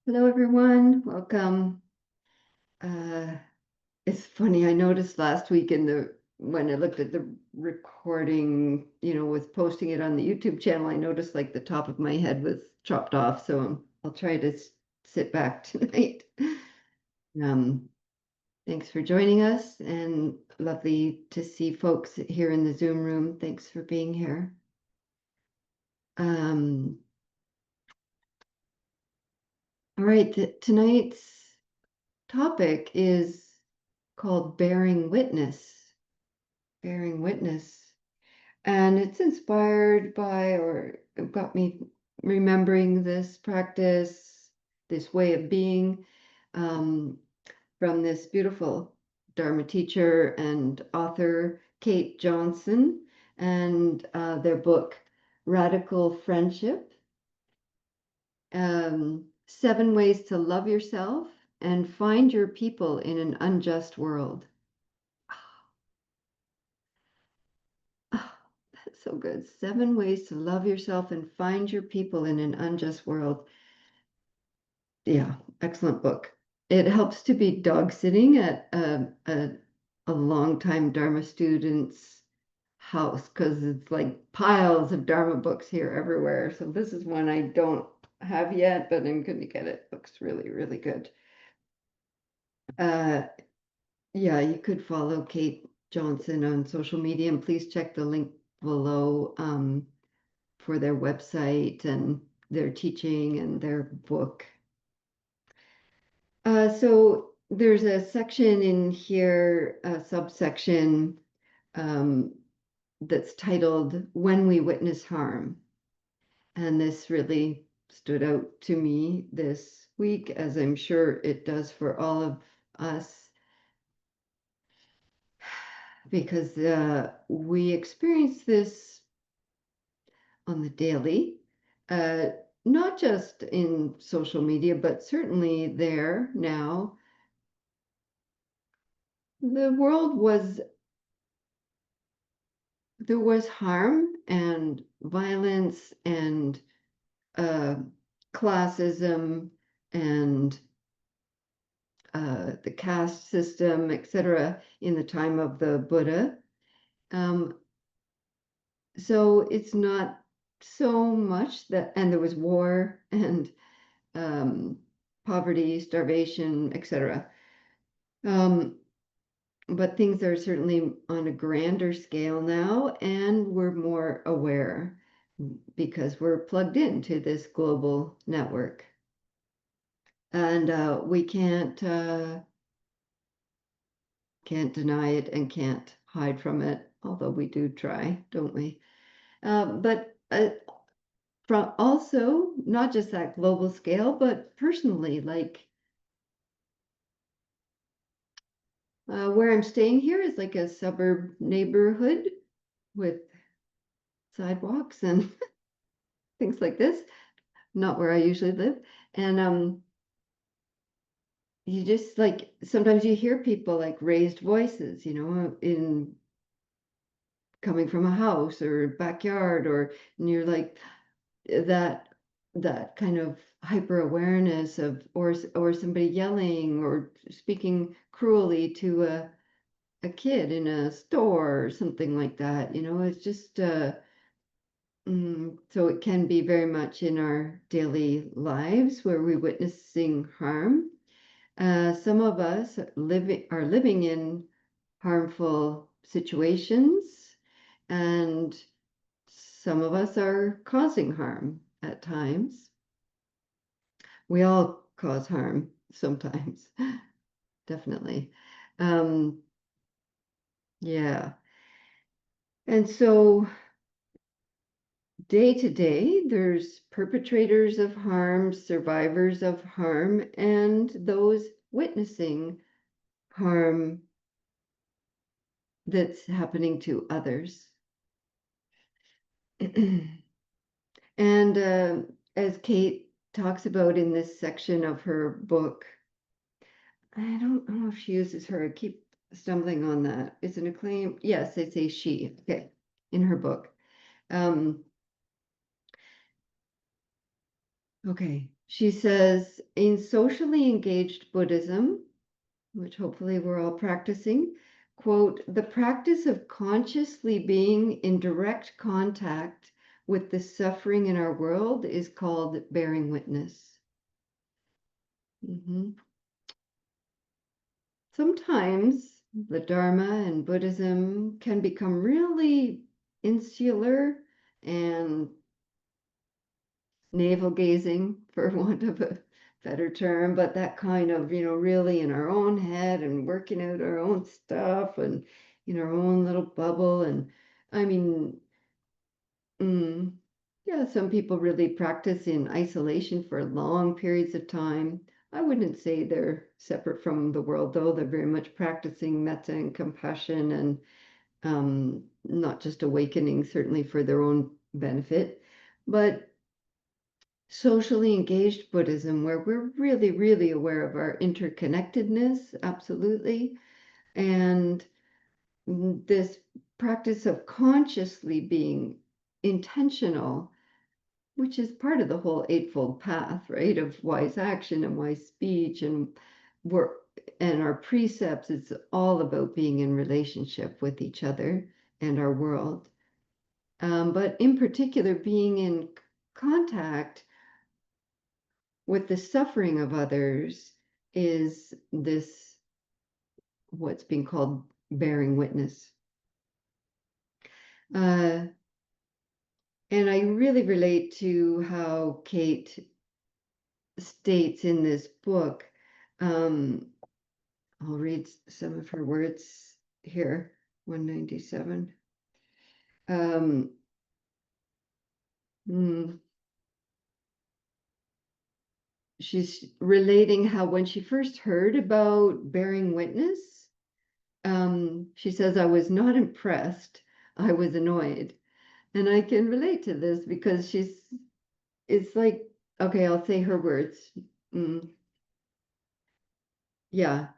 Hello, everyone. Welcome. Uh, it's funny. I noticed last week when I looked at the recording, with posting it on the YouTube channel, I noticed like the top of my head was chopped off. So I'll try to sit back tonight. Um, Thanks for joining us, and lovely to see folks here in the Zoom room. Thanks for being here. Um, all right, tonight's topic is called bearing witness. Bearing witness. And it's inspired by, or it got me remembering this practice, this way of being, um, from this beautiful Dharma teacher and author, Kate Johnson, and their book, Radical Friendship, 7 Ways to Love Yourself and Find Your People in an Unjust World. Oh, that's so good. 7 Ways to Love Yourself and Find Your People in an Unjust World. Yeah, excellent book. It helps to be dog sitting at a longtime Dharma student's house because it's like piles of Dharma books here everywhere. So this is one I don't have yet, but I'm going to get it. Looks really, really good. Uh, yeah, you could follow Kate Johnson on social media, and please check the link below. For their website and their teaching and their book. So there's a section in here, a subsection, that's titled When We Witness Harm. And this really stood out to me this week, as I'm sure it does for all of us, because we experience this on the daily, uh, not just in social media, but certainly there now. The world was, there was harm and violence and uh, classism and the caste system, etc., in the time of the Buddha. Um, so it's not so much that, and there was war and um, poverty, starvation, etc. But things are certainly on a grander scale now, and we're more aware because we're plugged into this global network. And we can't deny it and can't hide from it, although we do try, don't we? But from also not just that global scale, but personally, like where I'm staying here is like a suburb neighborhood with sidewalks and things like this, not where I usually live. And you just like sometimes you hear people like raised voices, in coming from a house or backyard, and you're like that kind of hyper awareness of, or somebody yelling or speaking cruelly to a kid in a store or something like that. It's just so it can be very much in our daily lives where we're witnessing harm. Some of us are living in harmful situations, and some of us are causing harm at times. We all cause harm sometimes, definitely. Um, yeah. And so day to day, there's perpetrators of harm, survivors of harm, and those witnessing harm that's happening to others. And as Kate talks about in this section of her book, I don't know if she uses her, I keep stumbling on that. It's an acclaimed, yes, it's a she, okay, in her book. Um, okay, She says, in socially engaged Buddhism, which hopefully we're all practicing, quote, the practice of consciously being in direct contact with the suffering in our world is called bearing witness. Mhm. Sometimes the Dharma and Buddhism can become really insular and navel gazing, for want of a better term, but that kind of, really in our own head and working out our own stuff and in our own little bubble. And I mean, mm, yeah, some people really practice in isolation for long periods of time. I wouldn't say they're separate from the world, though. They're very much practicing metta and compassion and not just awakening, certainly for their own benefit. But socially engaged Buddhism, where we're really, really aware of our interconnectedness, absolutely. And this practice of consciously being intentional, which is part of the whole Eightfold Path, right? Of wise action and wise speech and work and our precepts. It's all about being in relationship with each other and our world. But in particular, being in contact with the suffering of others is this what's being called bearing witness. Uh, and I really relate to how Kate states in this book. I'll read some of her words here, 197. Um, hmm, she's relating how when she first heard about bearing witness, she says, I was not impressed, I was annoyed. And I can relate to this because it's like, okay, I'll say her words. Mm, yeah.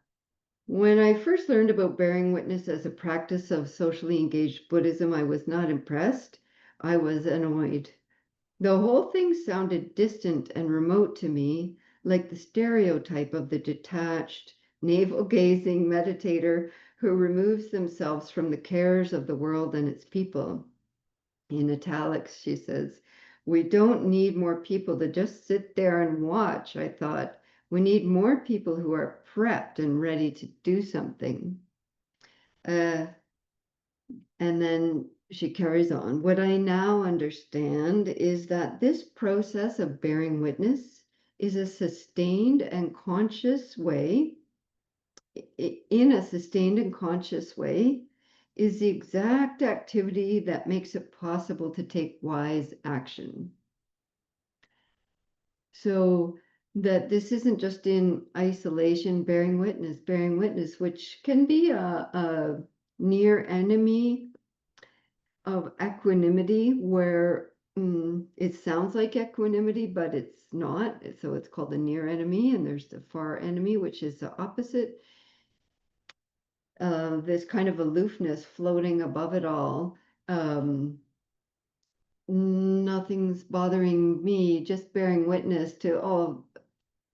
When I first learned about bearing witness as a practice of socially engaged Buddhism, I was not impressed. I was annoyed. The whole thing sounded distant and remote to me, like the stereotype of the detached, navel-gazing meditator who removes themselves from the cares of the world and its people. In italics, she says, we don't need more people to just sit there and watch, I thought. We need more people who are prepped and ready to do something. Uh, and then she carries on. What I now understand is that this process of bearing witness is a sustained and conscious way, in a sustained and conscious way, is the exact activity that makes it possible to take wise action. So that this isn't just in isolation, bearing witness, which can be a near enemy of equanimity, where it sounds like equanimity, but it's not. So it's called the near enemy, and there's the far enemy, which is the opposite. This kind of aloofness floating above it all. Um, Nothing's bothering me, just bearing witness to all,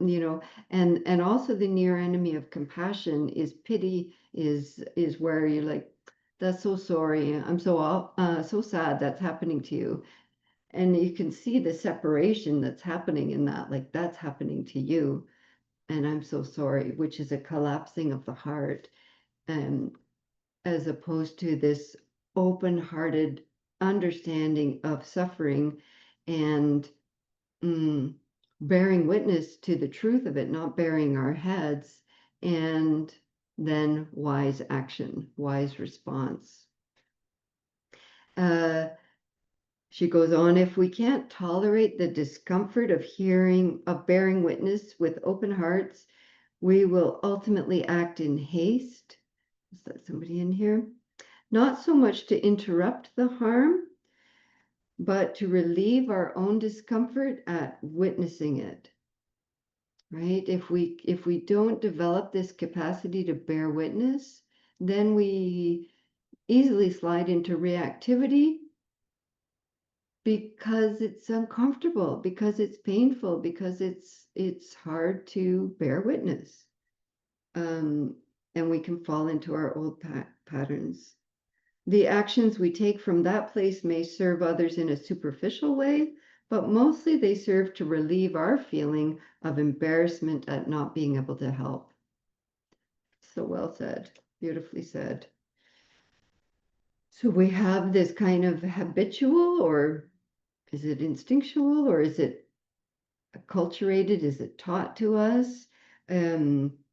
and also the near enemy of compassion is pity, is where you're like, that's so sorry, I'm so sad that's happening to you. And you can see the separation that's happening in that, like that's happening to you, and I'm so sorry, which is a collapsing of the heart, and as opposed to this open-hearted understanding of suffering and mm, bearing witness to the truth of it, not burying our heads, and then wise action, wise response. Uh, she goes on, if we can't tolerate the discomfort of bearing witness with open hearts, we will ultimately act in haste. Is that somebody in here? Not so much to interrupt the harm, but to relieve our own discomfort at witnessing it. Right? If we don't develop this capacity to bear witness, then we easily slide into reactivity because it's uncomfortable, because it's painful, because it's hard to bear witness. And we can fall into our old patterns. The actions we take from that place may serve others in a superficial way, but mostly they serve to relieve our feeling of embarrassment at not being able to help. So well said, beautifully said. So we have this kind of habitual, or is it instinctual, or is it acculturated? Is it taught to us?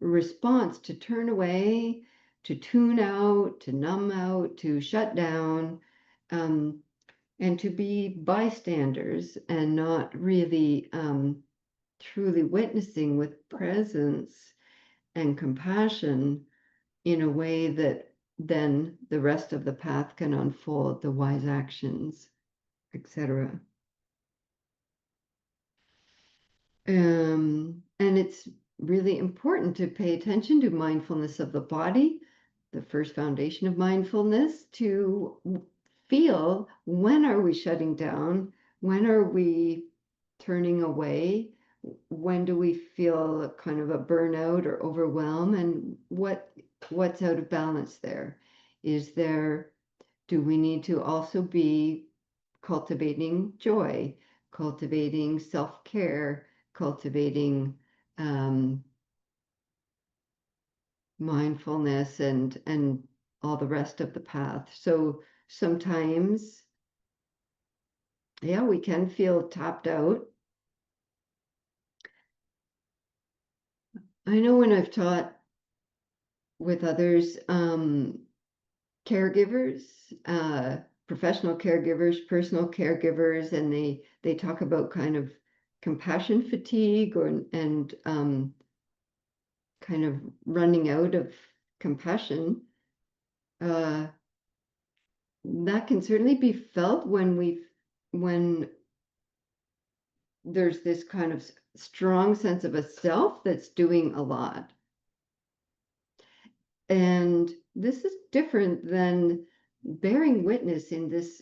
Response to turn away, to tune out, to numb out, to shut down, and to be bystanders and not really truly witnessing with presence and compassion in a way that then the rest of the path can unfold, the wise actions, etc. And it's really important to pay attention to mindfulness of the body, the first foundation of mindfulness, to feel when are we shutting down, when are we turning away, when do we feel kind of a burnout or overwhelm, and what's out of balance there? Do we need to also be cultivating joy, cultivating self-care, cultivating mindfulness and all the rest of the path? So sometimes, yeah, we can feel tapped out. I know when I've taught with others, caregivers, professional caregivers, personal caregivers, and they talk about kind of compassion fatigue and kind of running out of compassion. Uh, that can certainly be felt when there's this kind of strong sense of a self that's doing a lot. And this is different than bearing witness in this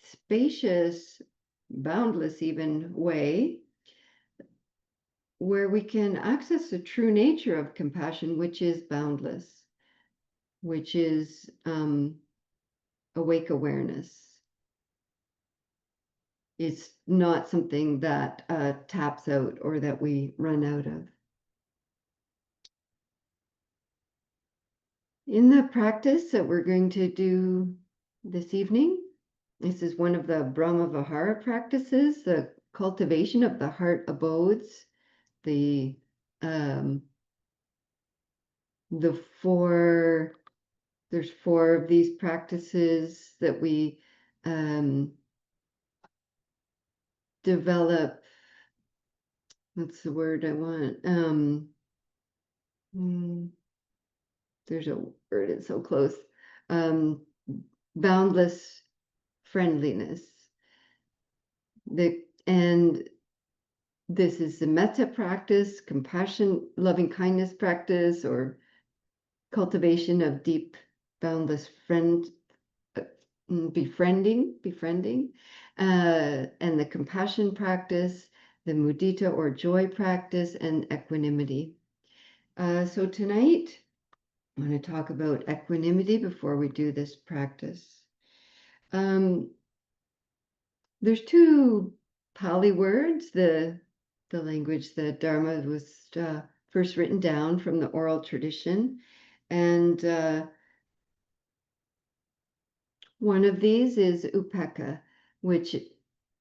spacious, boundless even way, where we can access the true nature of compassion, which is boundless, which is awake awareness. It's not something that taps out or that we run out of. In the practice that we're going to do this evening, this is one of the Brahma Vihara practices, the cultivation of the heart abodes, the um, the four, there's four of these practices that we develop. What's the word I want? There's a word, it's so close. Boundless friendliness. And this is the metta practice, compassion, loving kindness practice, or cultivation of deep, boundless befriending, and the compassion practice, the mudita or joy practice, and equanimity. So tonight, I want to talk about equanimity before we do this practice. There's two Pali words, the language, the Dharma was first written down from the oral tradition. And one of these is upekkha, which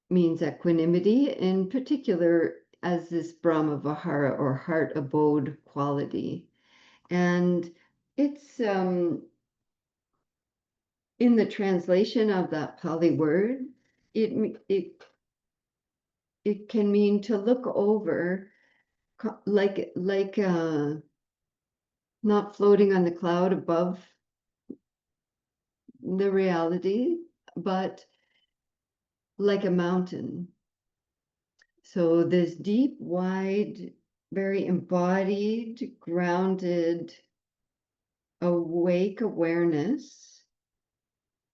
means equanimity, in particular as this Brahma Vihara or heart abode quality. And it's in the translation of that Pali word, it can mean to look over, like not floating on the cloud above the reality, but like a mountain. So this deep, wide, very embodied, grounded, awake awareness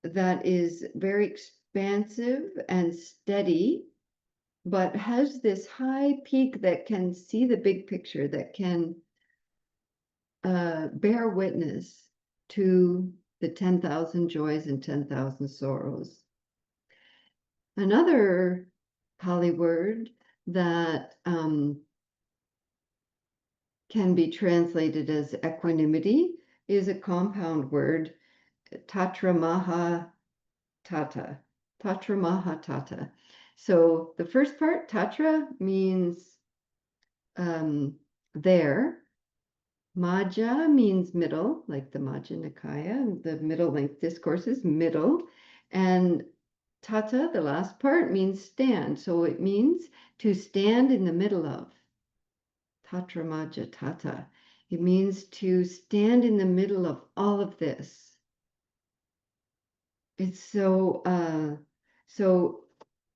that is very expansive and steady, but has this high peak that can see the big picture, that can bear witness to the 10,000 joys and 10,000 sorrows. Another Pali word that can be translated as equanimity is a compound word, Tatra Tata. Tatra Mahatata. So the first part, Tatra, means there. Maja means middle, like the Majja Nikaya, the middle length discourses, middle. And Tata, the last part, means stand. So it means to stand in the middle of. Tatra Majja Tata. It means to stand in the middle of all of this. It's so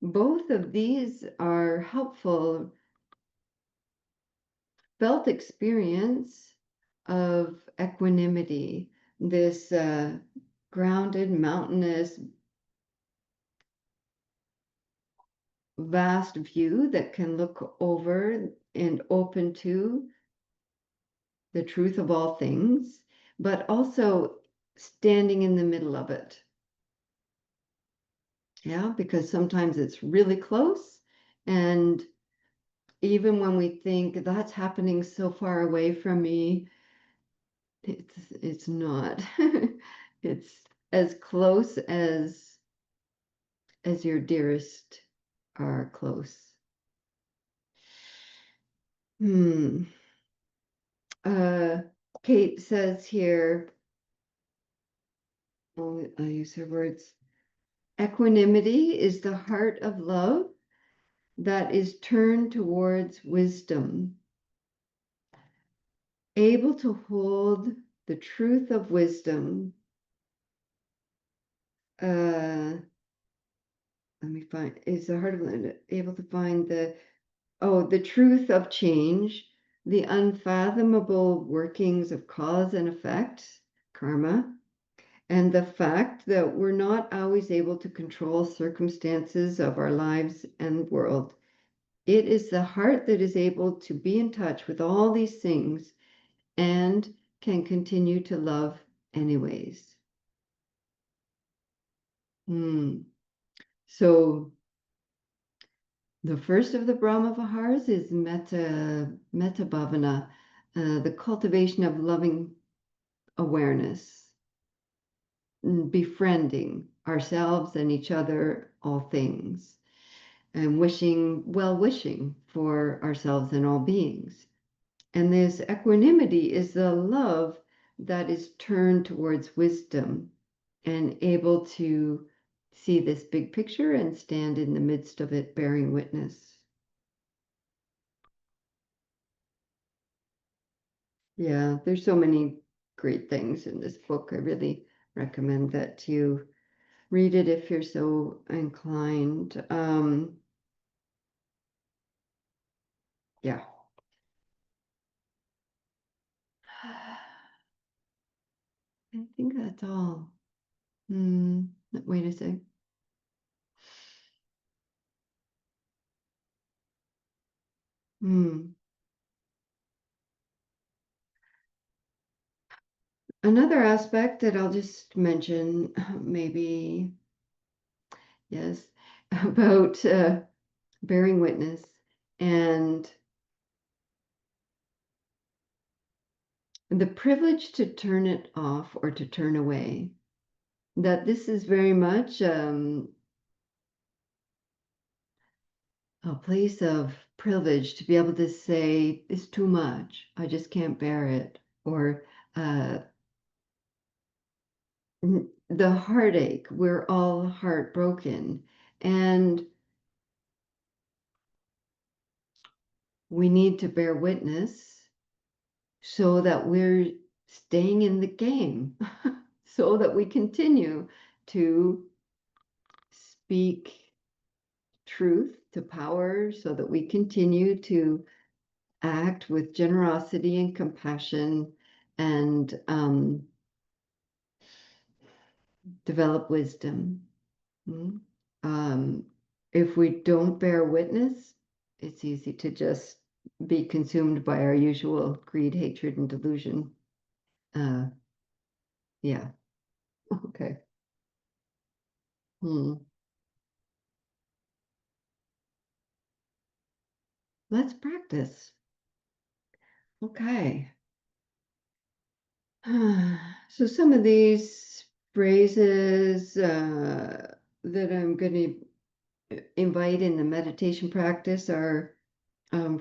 both of these are helpful felt experience of equanimity, this grounded, mountainous, vast view that can look over and open to the truth of all things, but also standing in the middle of it. Yeah, because sometimes it's really close, and even when we think that's happening so far away from me, it's not. It's as close as your dearest are close. Hmm. Kate says here, I'll use her words. Equanimity is the heart of love that is turned towards wisdom, able to hold the truth of wisdom. Let me find, is the heart of love able to find the truth of change, the unfathomable workings of cause and effect, karma, and the fact that we're not always able to control circumstances of our lives and world. It is the heart that is able to be in touch with all these things and can continue to love anyways. So the first of the Brahma Viharas is Metta Bhavana, the cultivation of loving awareness, befriending ourselves and each other, all things, and wishing for ourselves and all beings. And this equanimity is the love that is turned towards wisdom and able to see this big picture and stand in the midst of it, bearing witness. Yeah, there's so many great things in this book. I really recommend that you read it if you're so inclined. Yeah. I think that's all. Wait a sec. Another aspect that I'll just mention, maybe, yes, about bearing witness and the privilege to turn it off or to turn away. That this is very much a place of privilege to be able to say, it's too much, I just can't bear it, or the heartache, we're all heartbroken, and we need to bear witness so that we're staying in the game, so that we continue to speak truth to power, so that we continue to act with generosity and compassion and develop wisdom. if we don't bear witness, it's easy to just be consumed by our usual greed, hatred, and delusion. Uh, yeah. Okay. Hmm. Let's practice. Okay. So some of these phrases that I'm going to invite in the meditation practice are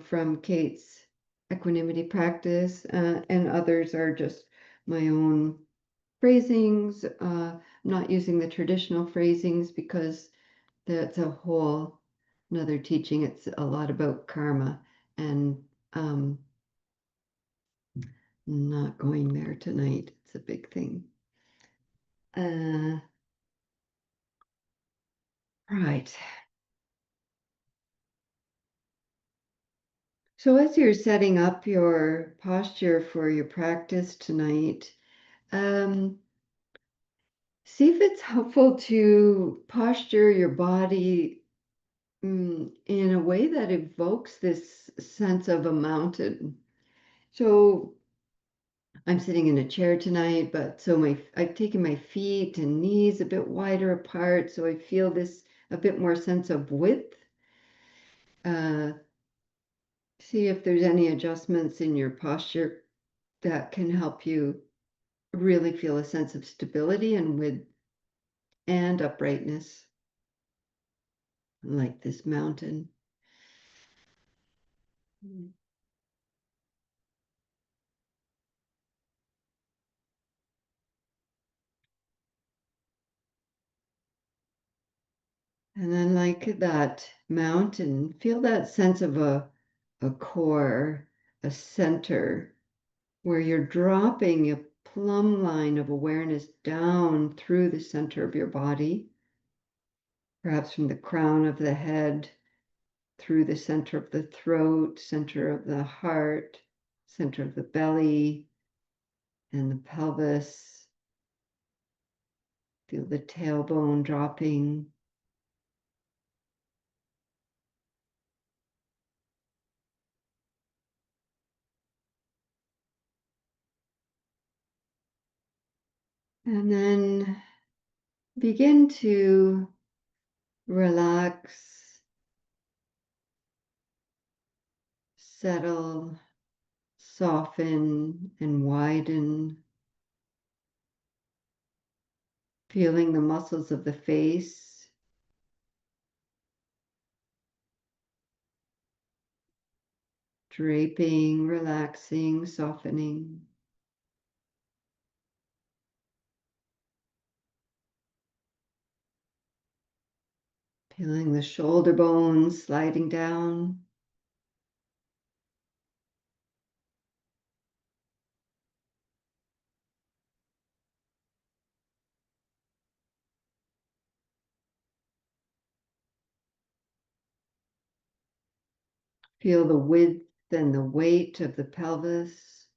from Kate's equanimity practice, and others are just my own phrasings. I'm not using the traditional phrasings because that's a whole another teaching. It's a lot about karma, and um, not going there tonight. It's a big thing. Uh, right. So as you're setting up your posture for your practice tonight, um, see if it's helpful to posture your body in a way that evokes this sense of a mountain. So I'm sitting in a chair tonight, but I've taken my feet and knees a bit wider apart, so I feel this a bit more sense of width. Uh, See if there's any adjustments in your posture that can help you really feel a sense of stability and width and uprightness, like this mountain. And then, like that mountain, feel that sense of a core, a center, where you're dropping a plumb line of awareness down through the center of your body, perhaps from the crown of the head, through the center of the throat, center of the heart, center of the belly, and the pelvis. Feel the tailbone dropping. And then begin to relax, settle, soften, and widen, feeling the muscles of the face, draping, relaxing, softening. Feeling the shoulder bones sliding down. Feel the width and the weight of the pelvis.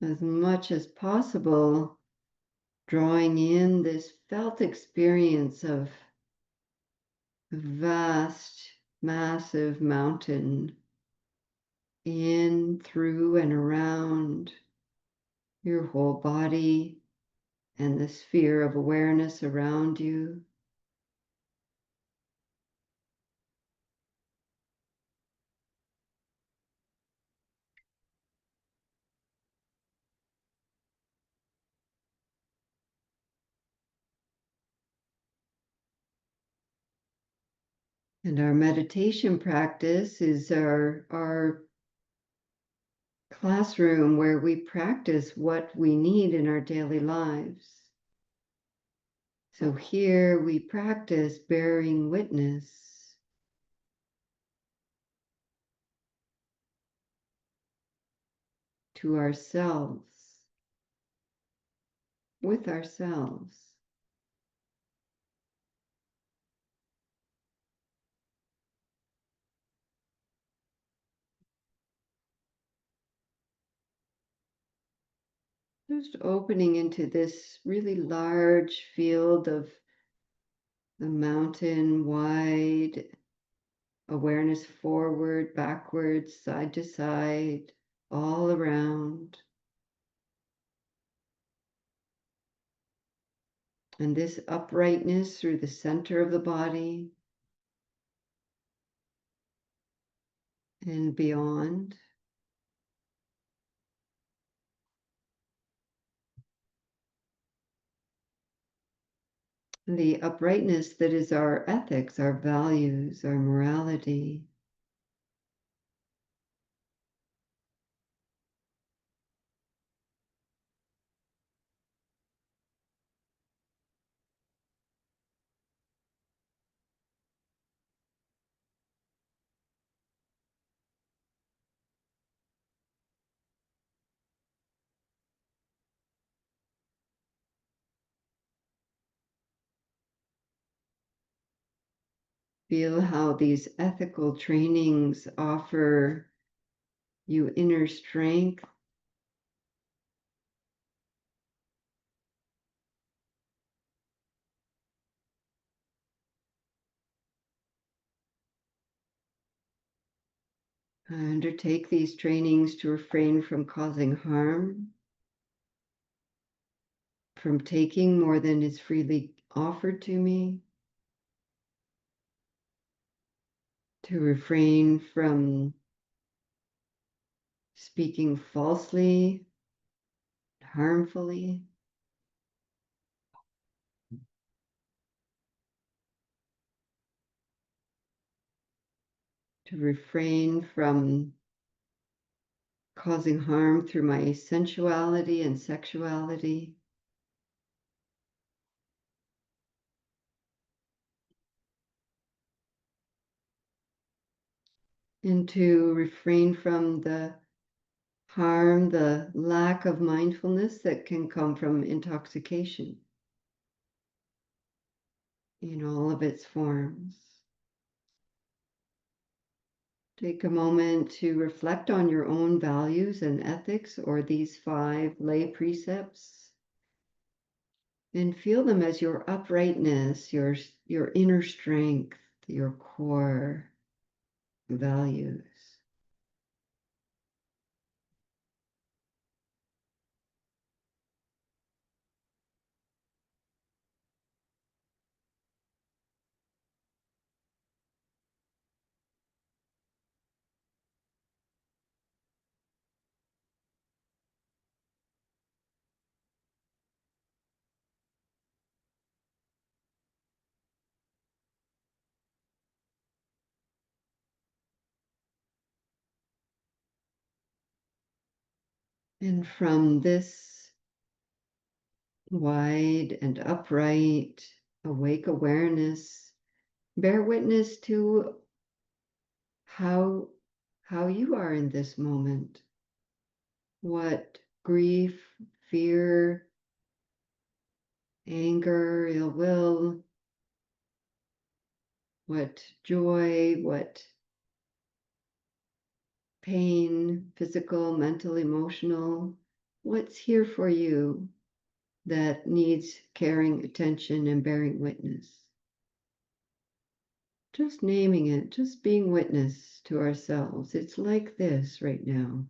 As much as possible, drawing in this felt experience of a vast, massive mountain in, through, and around your whole body and the sphere of awareness around you. And our meditation practice is our classroom where we practice what we need in our daily lives. So here we practice bearing witness to ourselves, with ourselves. Just opening into this really large field of the mountain, wide awareness forward, backwards, side to side, all around. And this uprightness through the center of the body and beyond. The uprightness that is our ethics, our values, our morality. Feel how these ethical trainings offer you inner strength, undertake these trainings to refrain from causing harm, from taking more than is freely offered to me, to refrain from speaking falsely, harmfully, to refrain from causing harm through my sensuality and sexuality, and to refrain from the harm, the lack of mindfulness that can come from intoxication in all of its forms. Take a moment to reflect on your own values and ethics, or these 5 lay precepts, and feel them as your uprightness, your inner strength, your core values. And from this wide and upright, awake awareness, bear witness to how you are in this moment. What grief, fear, anger, ill will, what joy, what pain, physical, mental, emotional, what's here for you that needs caring attention and bearing witness. Just naming it, just being witness to ourselves. It's like this right now.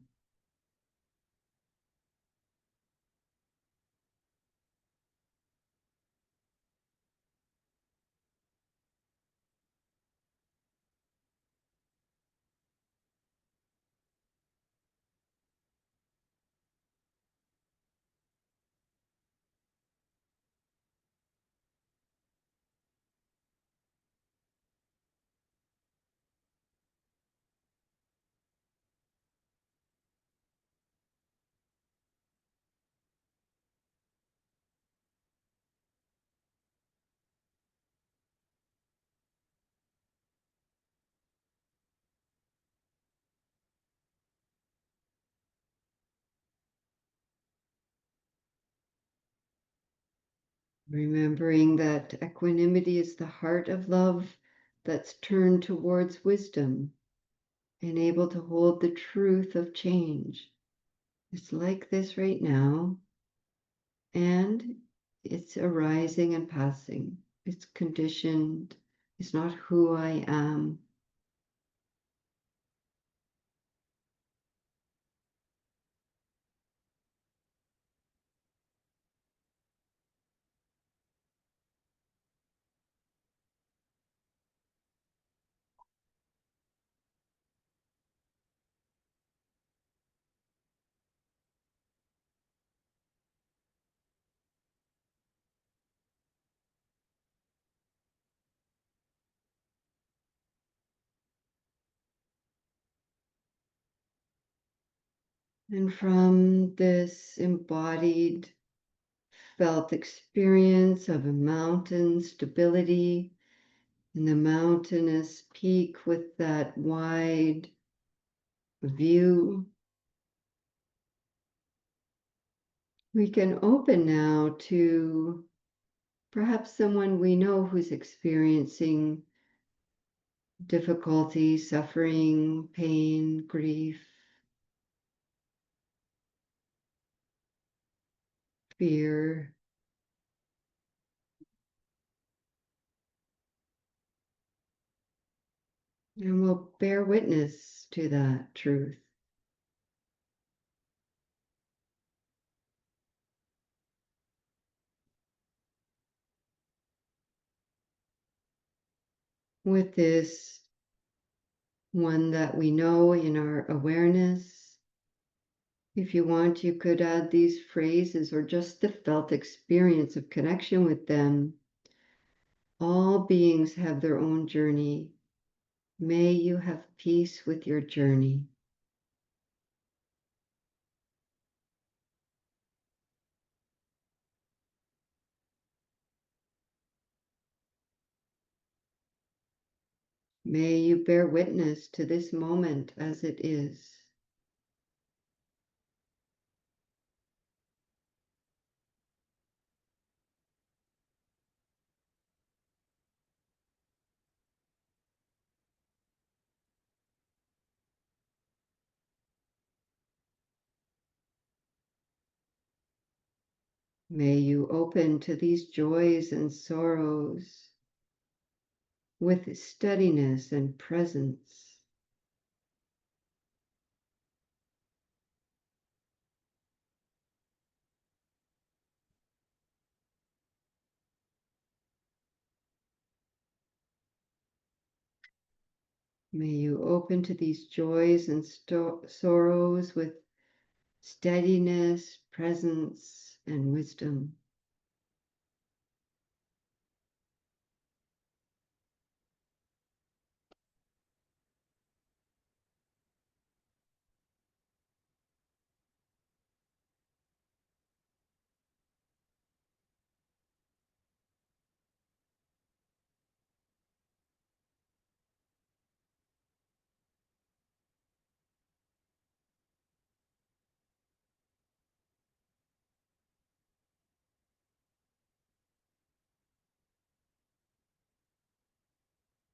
Remembering that equanimity is the heart of love that's turned towards wisdom and able to hold the truth of change. It's like this right now. And it's arising and passing. It's conditioned. It's not who I am. And from this embodied, felt experience of a mountain stability and the mountainous peak with that wide view, we can open now to perhaps someone we know who's experiencing difficulty, suffering, pain, grief, fear. And we'll bear witness to that truth with this one that we know in our awareness. If you want, you could add these phrases or just the felt experience of connection with them. All beings have their own journey. May you have peace with your journey. May you bear witness to this moment as it is. May you open to these joys and sorrows with steadiness and presence. May you open to these joys and sorrows with steadiness, presence, and wisdom.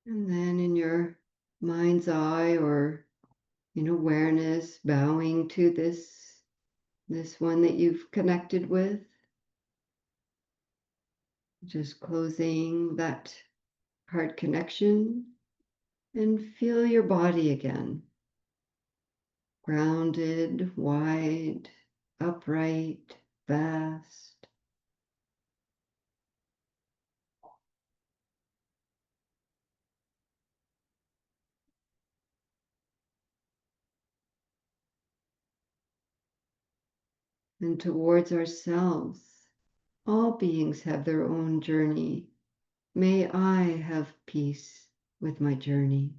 And then in your mind's eye or in awareness, bowing to this one that you've connected with, just closing that heart connection and feel your body again. Grounded, wide, upright, vast. And towards ourselves, all beings have their own journey. May I have peace with my journey.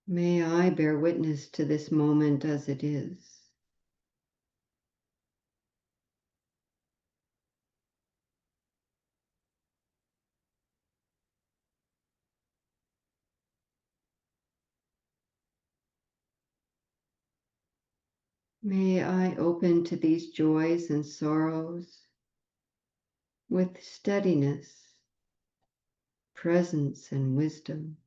May I bear witness to this moment as it is. May I open to these joys and sorrows with steadiness, presence, and wisdom.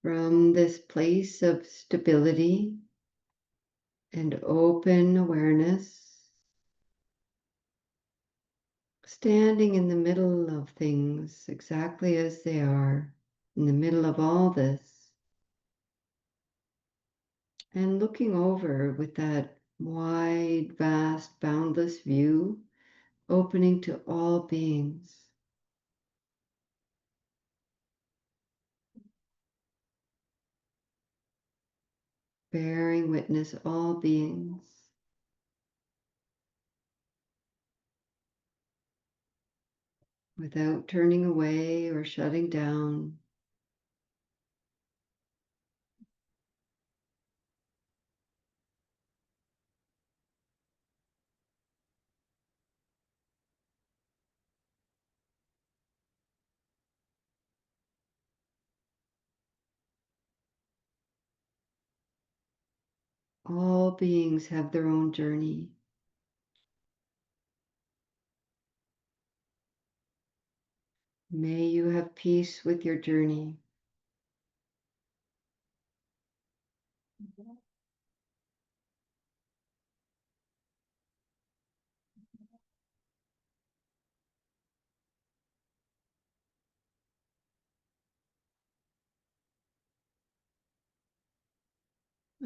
From this place of stability and open awareness, standing in the middle of things exactly as they are, in the middle of all this, and looking over with that wide, vast, boundless view, opening to all beings, bearing witness all beings, without turning away or shutting down. All beings have their own journey. May you have peace with your journey.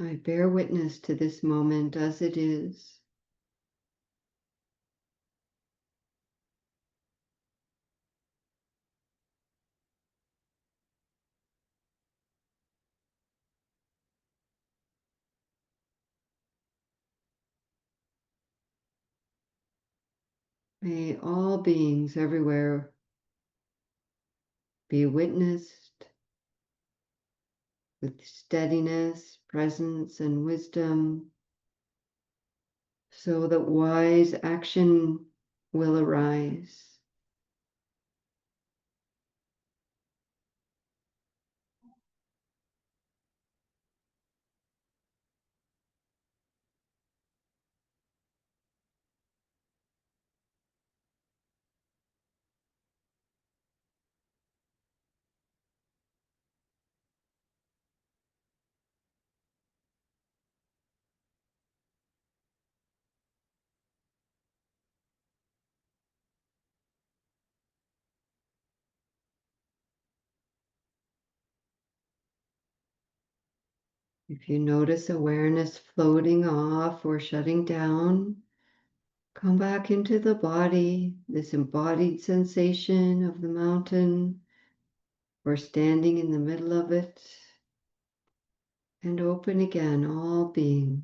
I bear witness to this moment as it is. May all beings everywhere be witnessed with steadiness, presence, and wisdom, so that wise action will arise. If you notice awareness floating off or shutting down, come back into the body, this embodied sensation of the mountain, or standing in the middle of it, and open again all beings.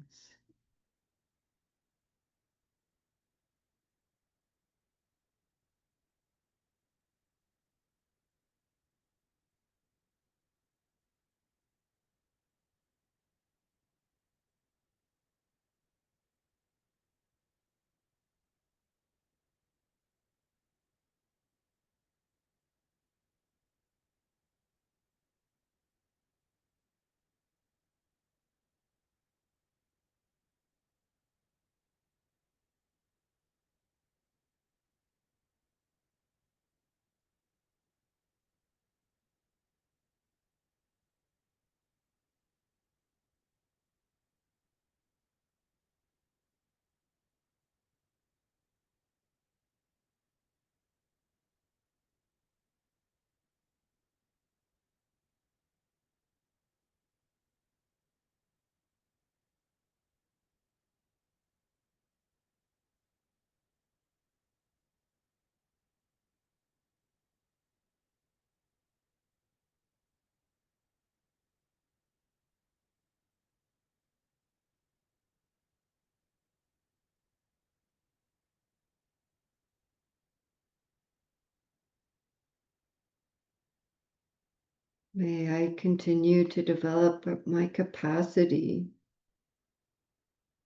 May I continue to develop my capacity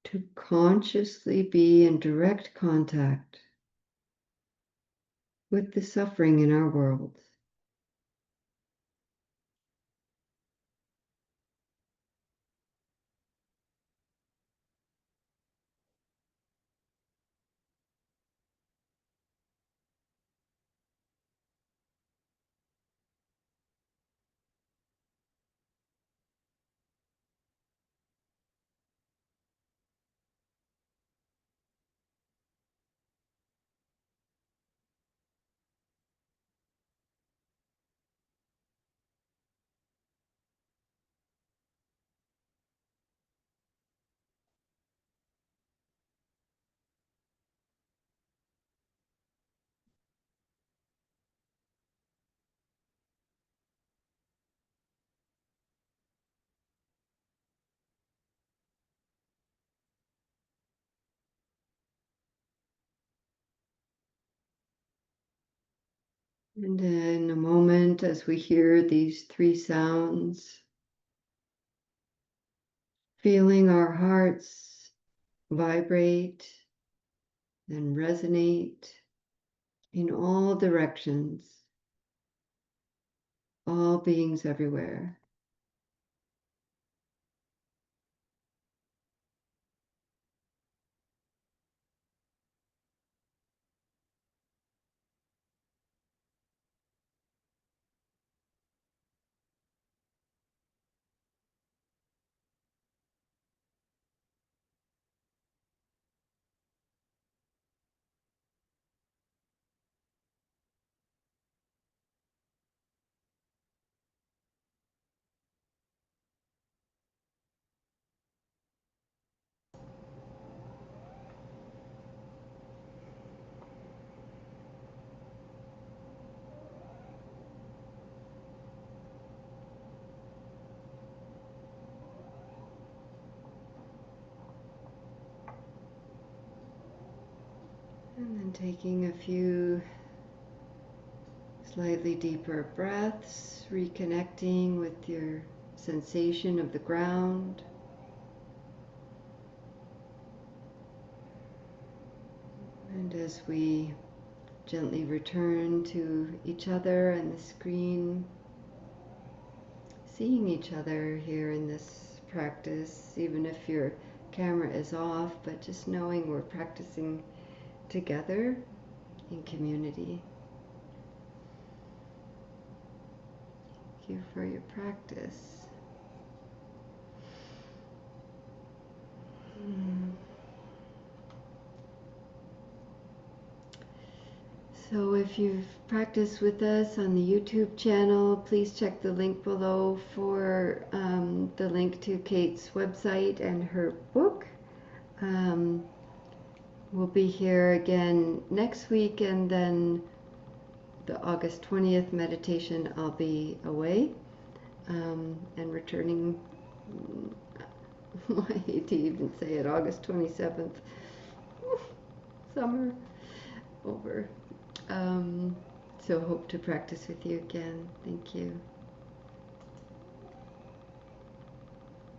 to consciously be in direct contact with the suffering in our world. And in a moment, as we hear these three sounds, feeling our hearts vibrate and resonate in all directions, all beings everywhere. And then taking a few slightly deeper breaths, reconnecting with your sensation of the ground. And as we gently return to each other and the screen, seeing each other here in this practice, even if your camera is off, but just knowing we're practicing together in community. Thank you for your practice. So if you've practiced with us on the YouTube channel, please check the link below for the link to Kate's website and her book. We'll be here again next week, and then the August 20th meditation I'll be away and returning. I hate to even say it, August 27th. Summer over. So hope to practice with you again. Thank you.